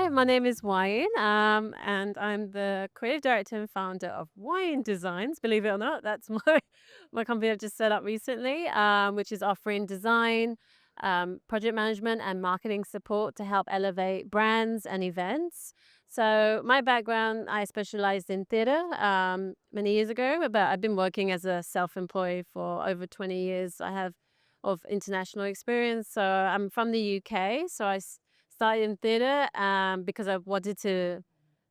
Hi, my name is Wai Yin, and I'm the creative director and founder of Wai Yin Designs. Believe it or not, that's my company I've just set up recently, which is offering design, project management, and marketing support to help elevate brands and events. So my background, I specialized in theater many years ago, but I've been working as a self-employed for over 20 years. I have of international experience. So I'm from the UK, so started in theater because I wanted to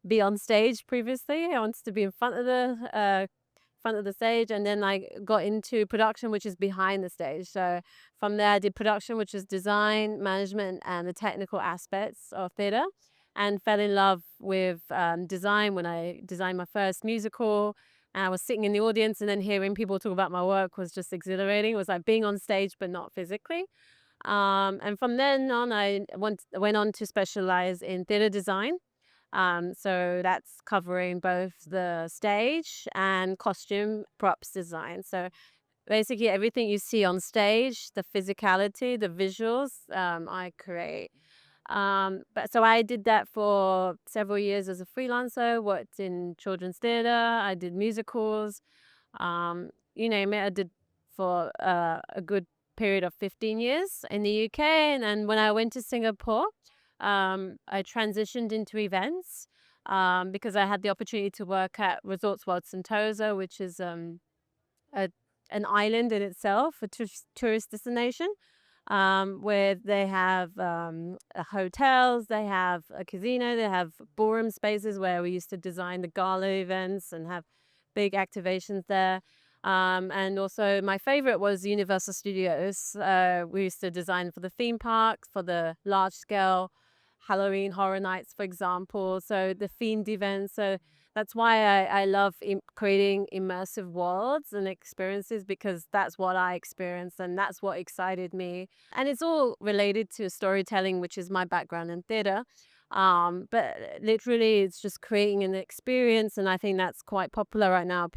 be on stage previously. I wanted to be in front of the stage, and then I got into production, which is behind the stage. So from there, I did production, which is design, management, and the technical aspects of theater, and fell in love with design when I designed my first musical. And I was sitting in the audience, and then hearing people talk about my work was just exhilarating. It was like being on stage, but not physically. And from then on, went on to specialize in theater design. So that's covering both the stage and costume props design. So basically, everything you see on stage, the physicality, the visuals, I create. But so I did that for several years as a freelancer, worked in children's theater, I did musicals, you name it. I did for a good period of 15 years in the UK. And then when I went to Singapore, I transitioned into events because I had the opportunity to work at Resorts World Sentosa, which is a, an island in itself, a tourist destination, where they have hotels, they have a casino, they have ballroom spaces where we used to design the gala events and have big activations there. And also, my favorite was Universal Studios. We used to design for the theme parks, for the large scale Halloween Horror Nights, for example. So the themed events. So that's why I love creating immersive worlds and experiences, because that's what I experienced and that's what excited me. And it's all related to storytelling, which is my background in theater. But literally, it's just creating an experience, and I think that's quite popular right now.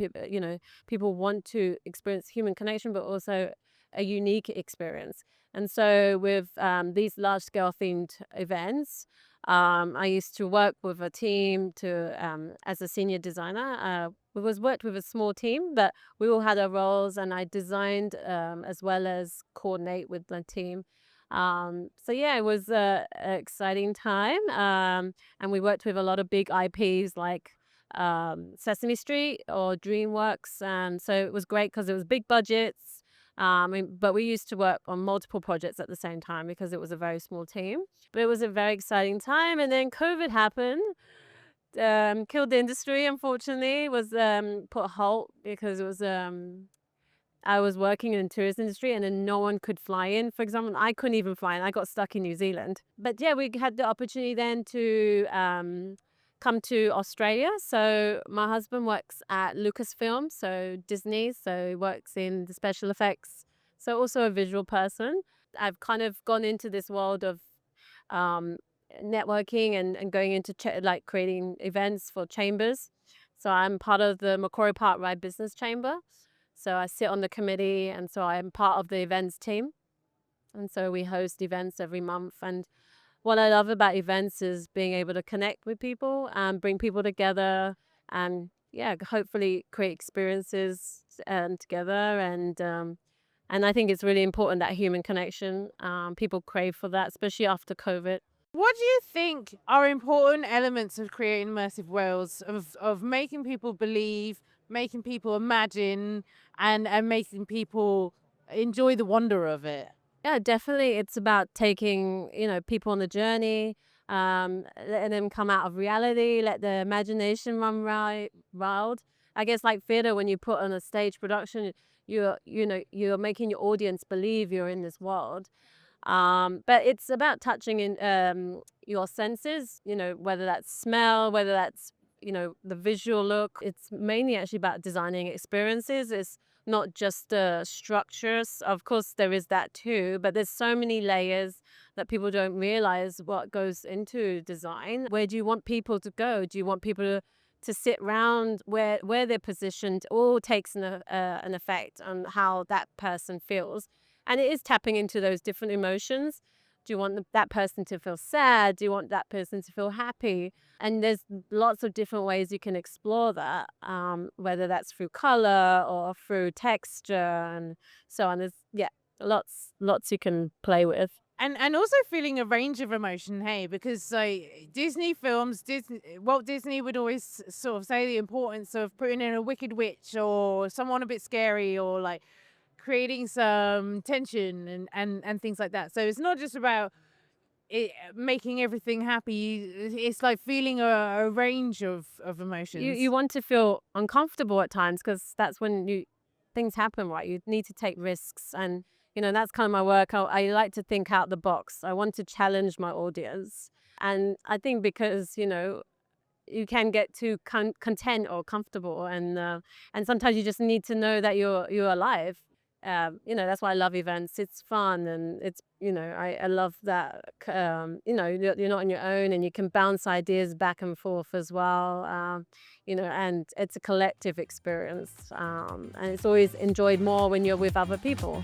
People want to experience human connection, but also a unique experience. And so, with these large scale themed events, I used to work with a team as a senior designer. We was worked with a small team, but we all had our roles, and I designed as well as coordinate with the team. So yeah, it was an exciting time, and we worked with a lot of big IPs like Sesame Street or DreamWorks, and so it was great because it was big budgets. But we used to work on multiple projects at the same time because it was a very small team. But it was a very exciting time, and then COVID happened, killed the industry. Unfortunately, was put a halt because it was I was working in the tourist industry, and then no one could fly in. For example, I couldn't even fly in. I got stuck in New Zealand. But yeah, we had the opportunity then to come to Australia. So my husband works at Lucasfilm, so Disney. So he works in the special effects. So also a visual person. I've kind of gone into this world of um, networking and going into like creating events for chambers. So I'm part of the Macquarie Park Ride Business Chamber. So I sit on the committee, and so I'm part of the events team. And so we host events every month. And what I love about events is being able to connect with people and bring people together, and yeah, hopefully create experiences together. And I think it's really important, that human connection. People crave for that, especially after COVID. What do you think are important elements of creating immersive worlds, of making people believe, making people imagine, and making people enjoy the wonder of it? Yeah, definitely. It's about taking, people on the journey, letting them come out of reality, let their imagination run wild. I guess like theater, when you put on a stage production, you're making your audience believe you're in this world. But it's about touching in your senses, whether that's smell, whether that's, the visual look. It's mainly actually about designing experiences. It's not just structures. Of course, there is that too, but there's so many layers that people don't realize what goes into design. Where do you want people to go? Do you want people to sit around where they're positioned? All takes an effect on how that person feels. And it is tapping into those different emotions. Do you want that person to feel sad? Do you want that person to feel happy? And there's lots of different ways you can explore that, whether that's through color or through texture and so on. There's, yeah, lots you can play with. And also feeling a range of emotion, hey, because like Disney films, Walt Disney would always sort of say the importance of putting in a wicked witch or someone a bit scary, or like creating some tension and things like that. So it's not just about making everything happy. It's like feeling a range of You emotions. want to feel uncomfortable at times because that's when things happen, right? You need to take risks, and that's kind of my work. I like to think out the box. I want to challenge my audience, and I think because you can get too content or comfortable, and sometimes you just need to know that you're alive. That's why I love events. It's fun, and I love that. You're not on your own, and you can bounce ideas back and forth as well. And it's a collective experience, and it's always enjoyed more when you're with other people.